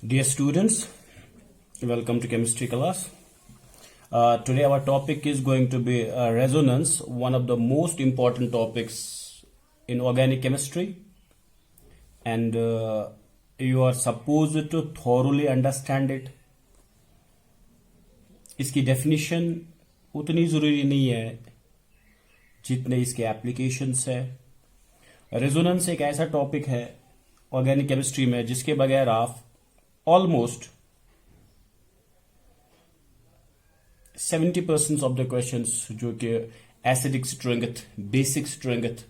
Dear students, welcome to chemistry class. Today our topic is going to be resonance, one of the most important topics in organic chemistry, and you are supposed to thoroughly understand it. इसकी definition उतनी ज़रूरी नहीं है जितने इसके applications है. Resonance एक ऐसा topic है organic chemistry में जिसके बगैर आप almost 70% of the questions जो कि एसिडिक स्ट्रेंथ, बेसिक स्ट्रेंथ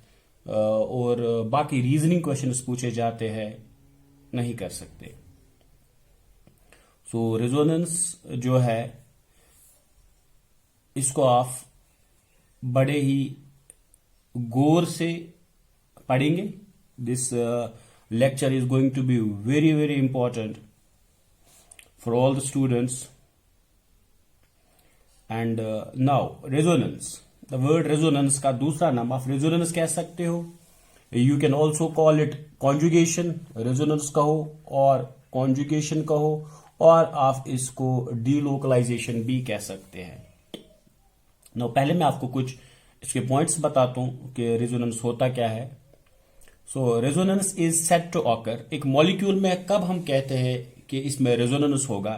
और बाकी रीजनिंग क्वेश्चंस पूछे जाते हैं नहीं कर सकते. सो रेजोनेंस जो है इसको आप बड़े ही गौर से पढ़ेंगे. This lecture is going to be very very important for all the students. And now resonance, the word resonance का दूसरा नाम आप resonance कह सकते हो. You can also call it conjugation, resonance कहो और conjugation कहो, और आप इसको delocalization भी कह सकते हैं. Now पहले मैं आपको कुछ इसके पॉइंट्स बताता हूँ कि resonance होता क्या है. So resonance is said to occur, एक मॉलिक्यूल में कब हम कहते हैं कि इसमें resonance होगा.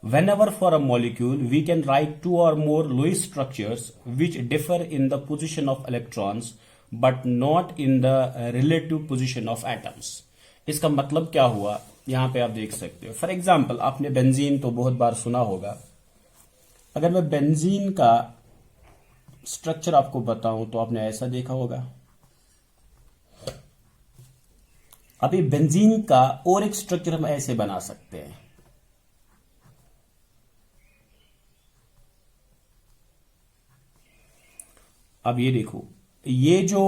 Whenever for a molecule we can write two or more Lewis structures which differ in the position of electrons but not in the relative position of atoms. इसका मतलब क्या हुआ यहाँ पे आप देख सकते हो. फॉर एग्जाम्पल आपने बेंजीन तो बहुत बार सुना होगा. अगर मैं बेंजीन का स्ट्रक्चर आपको बताऊं तो आपने ऐसा देखा होगा. अभी बेंजीन का और एक स्ट्रक्चर हम ऐसे बना सकते हैं. अब ये देखो, ये जो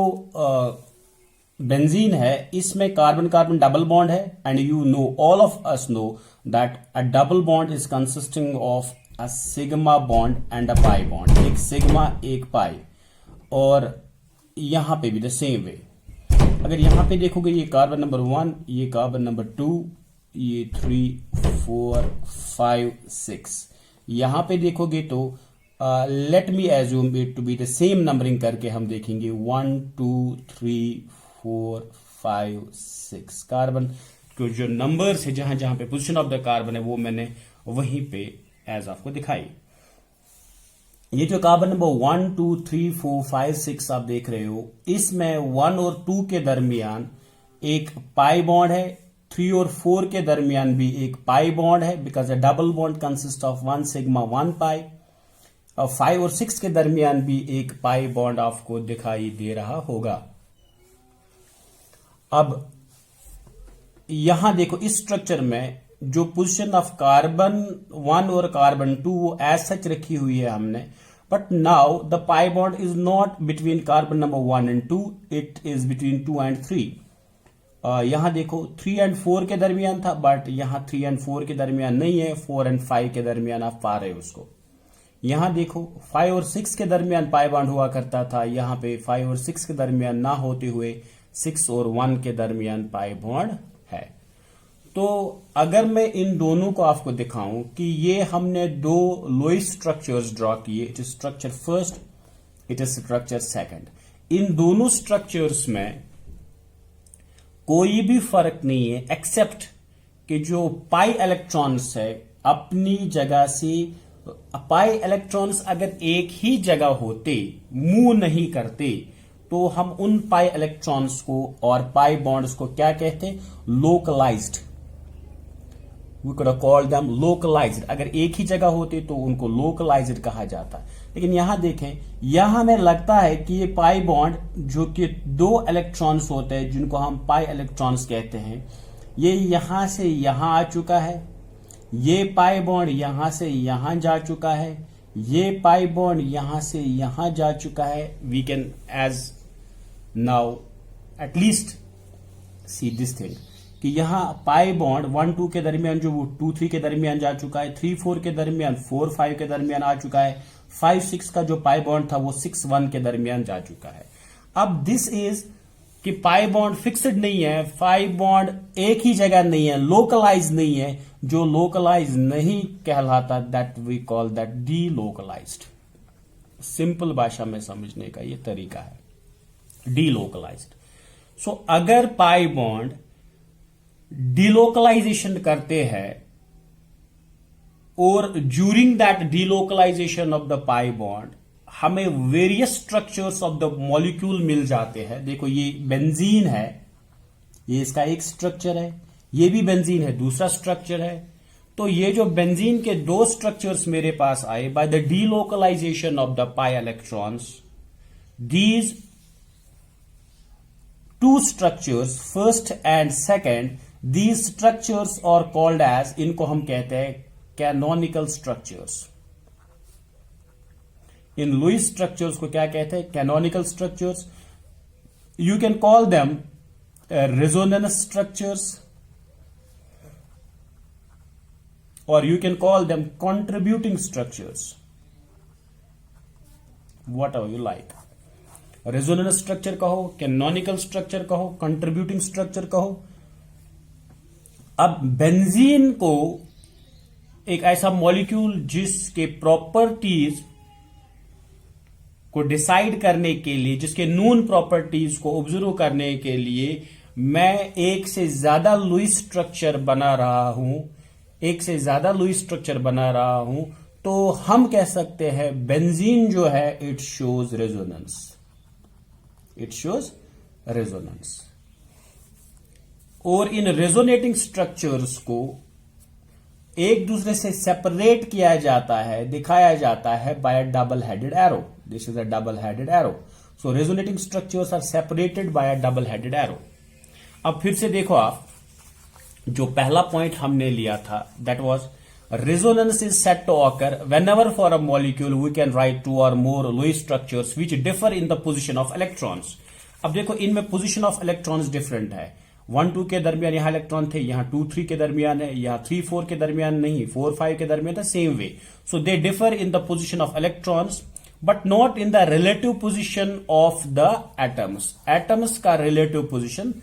बेंजीन है इसमें कार्बन कार्बन डबल बॉन्ड है. And you know, all of us know that a double bond is consisting of a sigma bond and a pi bond. एक सिग्मा एक पाई. और यहां पे भी द सेम वे. अगर यहां पे देखोगे ये कार्बन नंबर 1, ये कार्बन नंबर 2, ये 3, 4, 5, 6. यहां पे देखोगे तो let me assume it to be the same numbering करके हम देखेंगे 1, 2, 3, 4, 5, 6. कार्बन के जो नंबर्स है जहां जहां पे पोजीशन ऑफ द कार्बन है वो मैंने वहीं पे एज आपको दिखाई. ये जो कार्बन नंबर 1, 2, 3, 4, 5, 6 आप देख रहे हो, इसमें 1 और 2 के दरमियान एक पाई बॉन्ड है. 3 और 4 के दरमियान भी एक पाई बॉन्ड है because a double bond consist of 1 sigma 1 पाई. और 5 और 6 के दरमियान भी एक पाई बॉन्ड आपको दिखाई दे रहा होगा. अब यहां देखो, इस स्ट्रक्चर में जो पोजीशन ऑफ कार्बन 1 और कार्बन 2 वो एज सच रखी हुई है हमने. But now the pi bond is not between carbon number 1 and 2, it is between 2 and 3. यहां देखो 3 एंड 4 के दरमियान था, बट यहां 3 एंड 4 के दरमियान नहीं है. 4 एंड 5 के दरमियान आप पा रहे हो उसको. यहां देखो 5 और 6 के दरमियान पाई बॉन्ड हुआ करता था. यहां पे 5 और 6 के दरमियान ना होते हुए 6 और 1 के दरमियान पाई बॉन्ड है. तो अगर मैं इन दोनों को आपको दिखाऊं कि ये हमने दो लोइस स्ट्रक्चर्स ड्रॉ किए. It is structure first, it is structure second. इन दोनों स्ट्रक्चर्स में कोई भी फर्क नहीं है एक्सेप्ट कि जो पाई इलेक्ट्रॉन्स है अपनी जगह से. पाई इलेक्ट्रॉन्स अगर एक ही जगह होते, मूव नहीं करते, तो हम उन पाई इलेक्ट्रॉन्स को और पाई बॉन्ड्स को क्या कहते? Localised. We could call them localised. अगर एक ही जगह होते तो उनको लोकलाइज्ड कहा जाता. लेकिन यहां देखें, यहां हमें लगता है कि ये पाई बॉन्ड जो कि 2 इलेक्ट्रॉन्स होते हैं जिनको हम पाई इलेक्ट्रॉन्स कहते हैं, ये यहां से यहां आ चुका है. ये पाई बॉन्ड यहां से यहां जा चुका है. ये पाई बॉन्ड यहां से यहां जा चुका है. We can as now at least see this thing कि यहां पाई बॉन्ड 1, 2 के दरमियान जो वो 2, 3 के दरमियान जा चुका है. 3, 4 के दरमियान, 4, 5 के दरमियान आ चुका है. 5, 6 का जो पाई बॉन्ड था वो 6, 1 के दरमियान जा चुका है. अब दिस इज कि पाई बॉन्ड फिक्स्ड नहीं है, पाई बॉन्ड एक ही जगह नहीं है, लोकलाइज नहीं है। जो लोकलाइज नहीं कहलाता that we call that delocalised. Simple भाषा में समझने का ये तरीका है, डी लोकलाइज्ड। सो अगर पाई बॉन्ड डिलोकलाइजेशन करते हैं और during that delocalisation of the pi bond हमें various structures of the molecule मिल जाते हैं। देखो ये बेंजीन है, ये इसका एक स्ट्रक्चर है, ये भी बेंजीन है, दूसरा स्ट्रक्चर है। तो ये जो बेंजीन के दो स्ट्रक्चर्स मेरे पास आए by the delocalisation of the pi electrons, these two structures first and second, these structures are called as, इनको हम कहते हैं कैनोनिकल स्ट्रक्चर्स। इन लुईस स्ट्रक्चर्स को क्या कहते हैं? Canonical structures. You can call them resonance structures और you can call them contributing structures, whatever you like. Resonance structure कहो, कैनोनिकल स्ट्रक्चर कहो, कंट्रीब्यूटिंग स्ट्रक्चर कहो। अब बेंजीन को एक ऐसा मॉलिक्यूल जिसके प्रॉपर्टीज को डिसाइड करने के लिए, जिसके नून प्रॉपर्टीज को ऑब्जर्व करने के लिए मैं एक से ज्यादा लुईस स्ट्रक्चर बना रहा हूं, तो हम कह सकते हैं बेंजीन जो है इट शोज रेजोनेंस। और इन रेजोनेटिंग स्ट्रक्चर्स को एक दूसरे से सेपरेट किया जाता है, दिखाया जाता है by a double headed arrow. This is a double headed arrow. So resonating structures are separated by a double headed arrow. अब फिर से देखो आप, जो पहला पॉइंट हमने लिया था that was resonance is said to occur whenever for a molecule we can write two or more Lewis structures which differ in the position of electrons। अब देखो इनमें position of electrons different है। 1-2 के दरमियान यहां इलेक्ट्रॉन थे, यहां 2-3 के दरमियान है, यहां 3-4 के दरमियान नहीं, 4-5 के दरमियान था, same way. So they differ in the position of electrons but not in the relative position of the atoms. Atoms का रिलेटिव पोजिशन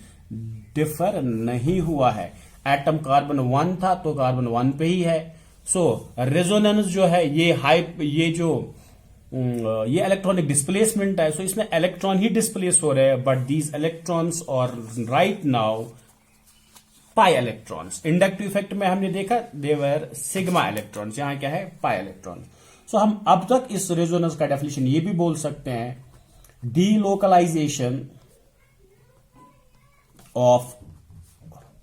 डिफर नहीं हुआ है। एटम कार्बन 1 था तो कार्बन 1 पे ही है। सो रेजोनेंस जो है ये इलेक्ट्रॉनिक डिस्प्लेसमेंट है। सो इसमें इलेक्ट्रॉन ही डिस्प्लेस हो रहे हैं, बट दीज इलेक्ट्रॉन्स और right now pi electrons. Inductive effect में हमने देखा देवर सिग्मा इलेक्ट्रॉन्स, यहां क्या है पाई इलेक्ट्रॉन। सो हम अब तक इस रेजोनेंस का डेफिनेशन ये भी बोल सकते हैं, डीलोकलाइजेशन ऑफ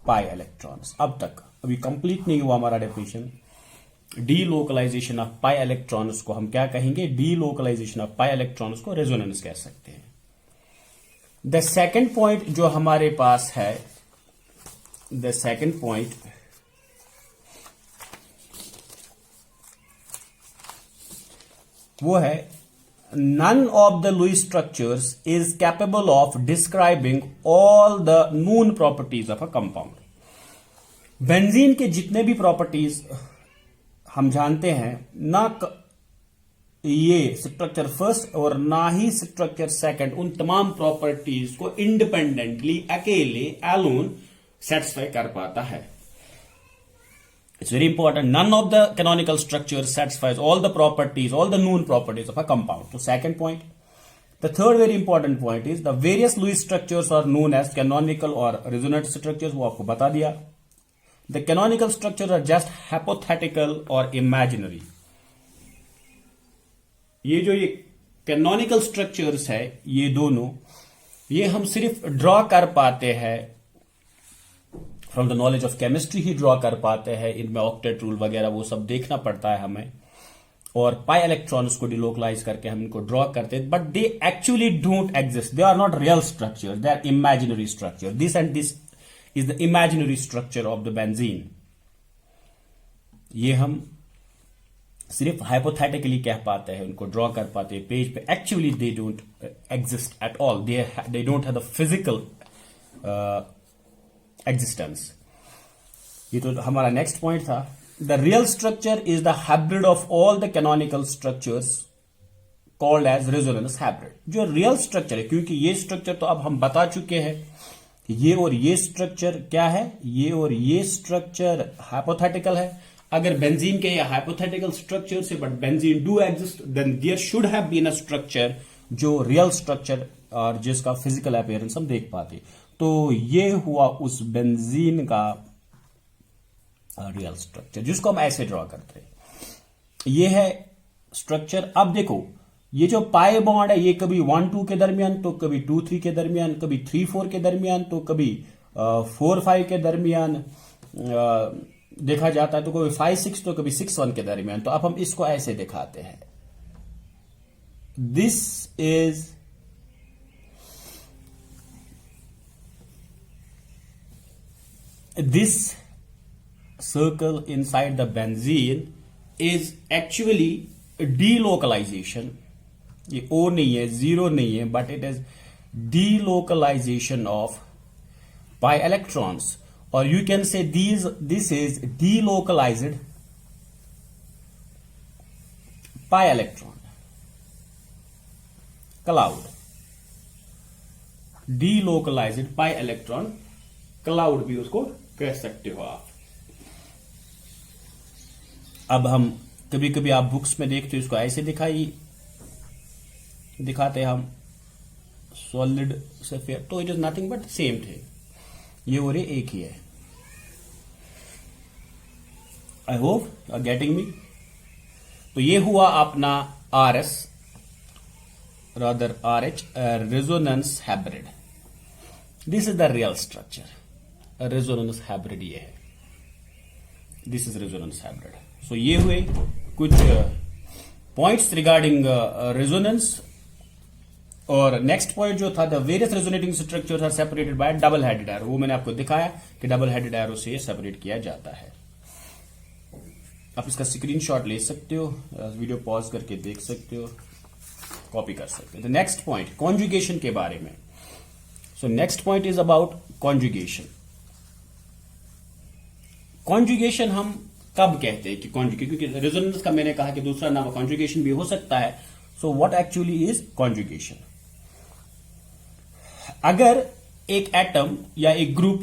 पाई इलेक्ट्रॉन्स। अब तक अभी कंप्लीट नहीं हुआ हमारा definition. Delocalisation of pi electrons को हम क्या कहेंगे? डीलोकलाइजेशन ऑफ पाई इलेक्ट्रॉन्स को रेजोनेंस कह सकते हैं। द सेकंड पॉइंट जो हमारे पास है, द सेकंड पॉइंट वो है none of the Lewis structures is capable of describing all the known properties of a compound। Benzene के जितने भी प्रॉपर्टीज हम जानते हैं, ना ये स्ट्रक्चर फर्स्ट और ना ही स्ट्रक्चर सेकंड उन तमाम प्रॉपर्टीज को इंडिपेंडेंटली अकेले एलोन सेटिस्फाई कर पाता है। It's very important. None of the canonical structures satisfies all the properties, all the known properties of a compound. So second point. The third very important point is the various Lewis structures are known as canonical or resonant structures. वो आपको बता दिया। The canonical structures are just hypothetical or imaginary। ये जो ये canonical structures है, ये दोनों, ये हम सिर्फ ड्रॉ कर पाते हैं from the knowledge of chemistry he draw कर पाते हैं। इनमें ऑक्टेट रूल वगैरह वो सब देखना पड़ता है हमें, और पाई इलेक्ट्रॉन्स को डिलोकलाइज करके हम इनको ड्रॉ करते हैं, but they actually don't exist. They are not real structure, they are imaginary structure. This and this is the imaginary structure of the benzene. ये हम सिर्फ हाइपोथेटिकली कह पाते हैं, उनको ड्रॉ कर पाते हैं पेज पे। Actually they don't exist at all, they don't have the physical existence. ये तो हमारा नेक्स्ट पॉइंट था। The real structure is the hybrid of all the canonical structures called as resonance hybrid. जो real structure है, क्योंकि ये structure तो अब हम बता चुके हैं, ये और ये स्ट्रक्चर क्या है, ये और ये स्ट्रक्चर हाइपोथेटिकल है। अगर बेंजीन के ये हाइपोथेटिकल स्ट्रक्चर से but benzene do exist, then there should have been a structure जो रियल स्ट्रक्चर और जिसका फिजिकल अपीयरेंस हम देख पाते। तो ये हुआ उस बेंजीन का रियल स्ट्रक्चर जिसको हम ऐसे ड्रॉ करते हैं। ये है स्ट्रक्चर। अब देखो ये जो पाई बॉन्ड है, ये कभी 1-2 के दरमियान, तो कभी 2-3 के दरमियान, कभी 3-4 के दरमियान, तो कभी 4-5 के दरमियान देखा जाता है, तो कभी 5-6, तो कभी 6-1 के दरमियान। तो अब हम इसको ऐसे दिखाते हैं। This circle inside the benzene is actually delocalization. ये O नहीं है, जीरो नहीं है, but it is delocalization of pi electrons, or you can say this is delocalized pi electron cloud. Delocalized pi electron cloud भी उसको कह सकते हो आप। अब हम कभी कभी आप बुक्स में देखते हो इसको ऐसे दिखाते हैं हम सॉलिड सफेयर, तो it is nothing but same thing. ये और ये एक ही है। I hope you are getting me. तो ये हुआ अपना RS rather RH resonance hybrid. This is the real structure. Resonance hybrid ये है। This is resonance hybrid. So ये हुए कुछ पॉइंट्स रिगार्डिंग रेजोनेंस। और नेक्स्ट पॉइंट जो था, the various resonating structures are separated by double headed arrow. वो मैंने आपको दिखाया कि डबल हेडेड एरो से सेपरेट किया जाता है। आप इसका स्क्रीनशॉट ले सकते हो, वीडियो पॉज करके देख सकते हो, कॉपी कर सकते हो। द नेक्स्ट पॉइंट कॉन्जुगेशन के बारे में। So next point is about conjugation. Conjugation हम कब कहते हैं कि कॉन्जुगेशन, क्योंकि रेजोनेंस का मैंने कहा कि दूसरा नाम कॉन्जुगेशन भी हो सकता है। So what actually is conjugation? अगर एक एटम या एक ग्रुप,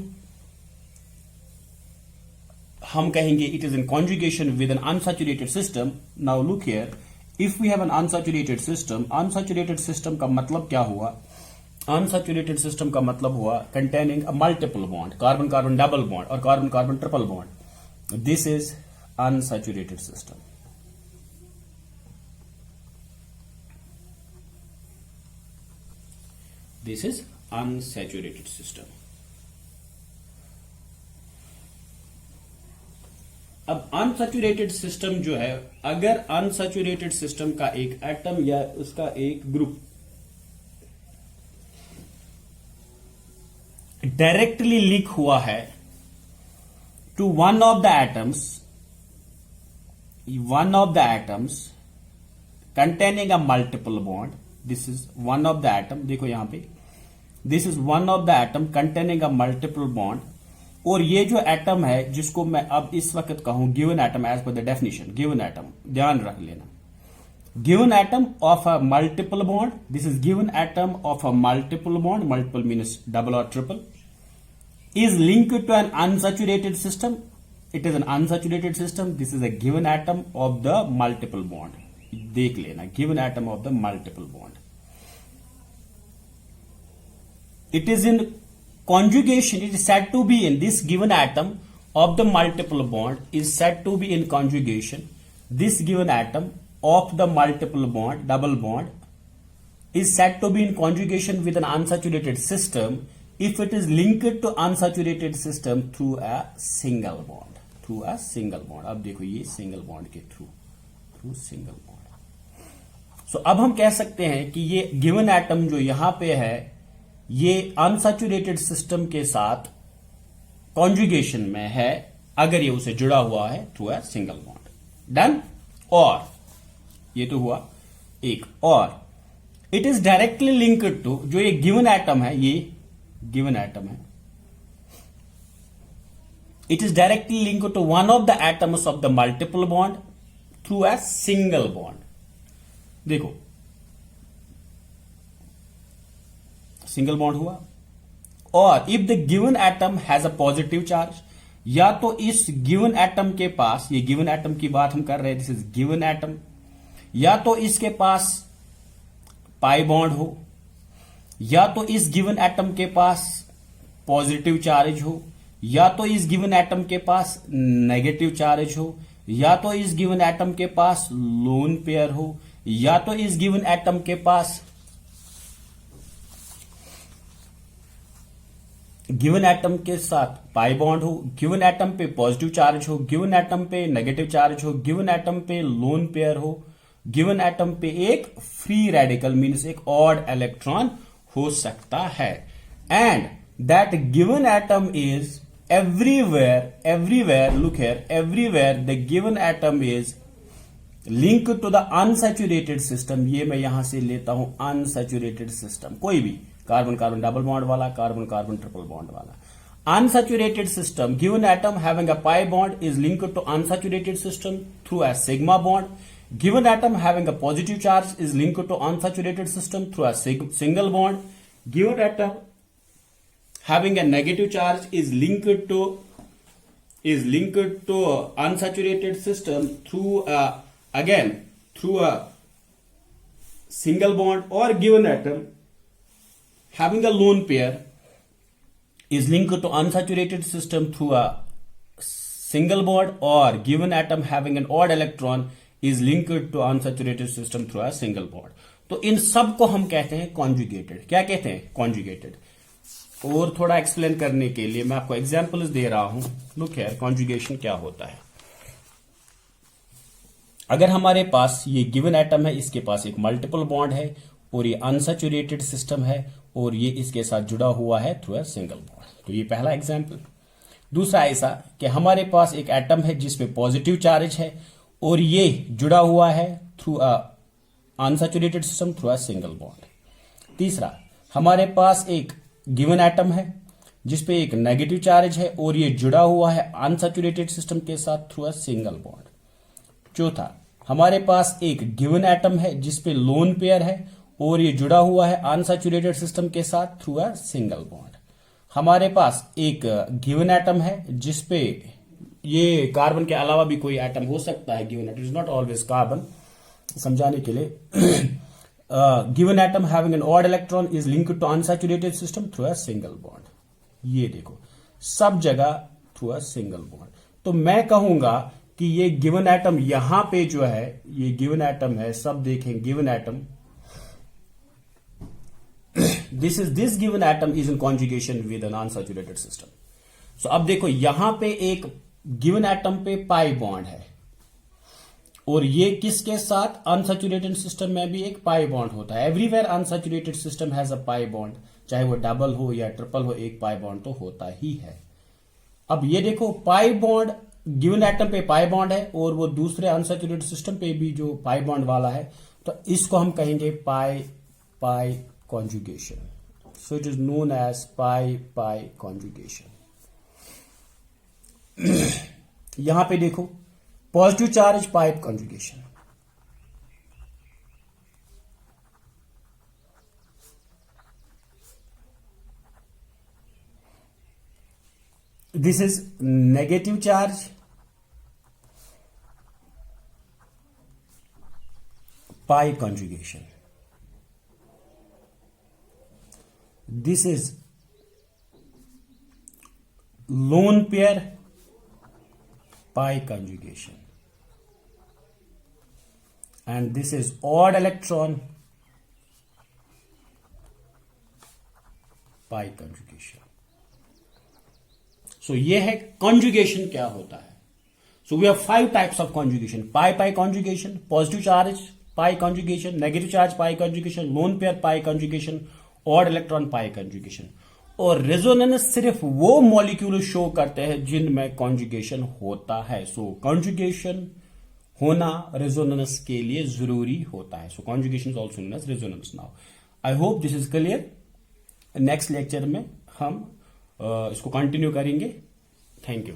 हम कहेंगे it is in conjugation with an unsaturated system. Now look here, if we have an unsaturated system, unsaturated system का मतलब क्या हुआ? अनसैचुरेटेड सिस्टम का मतलब हुआ containing a multiple bond, carbon carbon double bond और carbon carbon triple bond. This is unsaturated system. This is unsaturated system. अब unsaturated system जो है, अगर अनसैचुरेटेड सिस्टम का एक एटम या उसका एक ग्रुप डायरेक्टली लीक हुआ है to one of the atoms containing a multiple bond. This is one of the atom, देखो यहां पे, this is one of the atom containing a multiple bond. और ये जो एटम है जिसको मैं अब इस वक्त कहूं given atom as per the definition, given atom, ध्यान रख लेना, given atom of a multiple bond, this is given atom of a multiple bond, multiple means double और triple, is linked to an unsaturated system. It is an unsaturated system. This is a given atom of the multiple bond. देख लेना, given atom of the multiple bond. It is in conjugation. It is said to be in this given atom of the multiple bond is said to be in conjugation. This given atom of the multiple bond, double bond, is said to be in conjugation with an unsaturated system if it is linked to unsaturated system through a single bond. Through a single bond. अब देखो ये single bond के through single bond. So अब हम कह सकते हैं कि ये given atom जो यहां पे है, ये unsaturated system के साथ conjugation में है अगर ये उसे जुड़ा हुआ है through a single bond. Done? और ये तो हुआ एक, और it is directly linked to, जो ये given atom है, ये given atom है, it is directly linked to one of the atoms of the multiple bond through a single bond. देखो सिंगल बॉन्ड हुआ। और if the given atom has a positive charge, या तो इस given atom के पास, ये given atom की बात हम कर रहे हैं, दिस इज गिवन एटम, या तो इसके पास पाई बॉन्ड हो, या तो इस गिवन एटम के पास पॉजिटिव चार्ज हो, या तो इस गिवन एटम के पास नेगेटिव चार्ज हो, या तो इस गिवन एटम के पास लोन पेयर हो, या तो इस गिवन एटम के पास गिवन एटम के साथ पाई बॉन्ड हो, गिवन एटम पे पॉजिटिव चार्ज हो, गिवन एटम पे नेगेटिव चार्ज हो, गिवन एटम पे लोन पेयर हो, गिवन एटम पे एक फ्री रेडिकल मीन्स एक ऑड इलेक्ट्रॉन हो सकता है। And that given atom is everywhere, look here, everywhere the given atom is linked to the unsaturated system। ये मैं यहां से लेता हूं unsaturated system, कोई भी कार्बन कार्बन डबल बॉन्ड वाला, कार्बन कार्बन ट्रिपल बॉन्ड वाला unsaturated system, given atom having a pi bond is linked to unsaturated system through a sigma bond, given atom having a positive charge is linked to unsaturated system through a single bond, given atom having a negative charge is linked to unsaturated system through a single bond, or given atom having a lone pair is linked to unsaturated system through a single bond, or given atom having an odd electron is linked to unsaturated system through a single bond। तो इन सब को हम कहते हैं conjugated. क्या कहते हैं? Conjugated. और थोड़ा एक्सप्लेन करने के लिए मैं आपको एग्जांपल्स दे रहा हूं। लुक हियर, कॉन्जुगेशन क्या होता है। अगर हमारे पास ये गिवन एटम है, इसके पास एक मल्टीपल बॉन्ड है और ये अनसैचुरेटेड सिस्टम है और ये इसके साथ जुड़ा हुआ है थ्रू अ सिंगल बॉन्ड, तो ये पहला एग्जांपल। दूसरा ऐसा कि हमारे पास एक एटम है जिसमें पॉजिटिव चार्ज है और ये जुड़ा हुआ है through a unsaturated system through a single bond. तीसरा, हमारे पास एक गिवन एटम है जिसपे एक नेगेटिव चार्ज है और ये जुड़ा हुआ है अनसैचुरेटेड सिस्टम के साथ थ्रू अ सिंगल बॉन्ड। चौथा, हमारे पास एक गिवन एटम है जिसपे लोन पेयर है और ये जुड़ा हुआ है अनसैचुरेटेड सिस्टम के साथ थ्रू अ सिंगल बॉन्ड। हमारे पास एक गिवन एटम है जिसपे ये कार्बन के अलावा भी कोई एटम हो सकता है, given atom is not always carbon, समझाने के लिए given atom having an odd electron is linked to unsaturated system through a single bond। ये देखो सब जगह through a single bond। तो मैं कहूंगा कि ये गिवन एटम यहां पे जो है, ये गिवन एटम है, सब देखें given atom, this given atom is in conjugation with an unsaturated system। So अब देखो यहां पे एक गिवन एटम पे पाई बॉन्ड है और ये किसके साथ, अनसैचुरेटेड सिस्टम में भी एक पाई बॉन्ड होता है। Everywhere unsaturated system has a pi bond, चाहे वो डबल हो या ट्रिपल हो, एक पाई बॉन्ड तो होता ही है। अब ये देखो पाई बॉन्ड गिवन एटम पे पाई बॉन्ड है और वो दूसरे अनसैचुरेटेड सिस्टम पे भी जो पाई बॉन्ड वाला है, तो इसको हम कहेंगे pi pi conjugation. So it is known as pi pi conjugation. यहां पे देखो positive charge pi conjugation, this is negative charge pi conjugation, this is lone pair pi conjugation, and this is odd electron pi conjugation। So ये है conjugation क्या होता है। So we have 5 types of conjugation, pi pi conjugation, positive charge pi conjugation, negative charge pi conjugation, lone pair pi conjugation, odd electron pi conjugation. और resonance सिर्फ वो molecule show करते हैं जिनमें कॉन्जुगेशन होता है। सो कॉन्जुगेशन होना resonance के लिए जरूरी होता है। So conjugation is also known as resonance. Now I hope this is clear. Next lecture में हम इसको कंटिन्यू करेंगे। Thank you.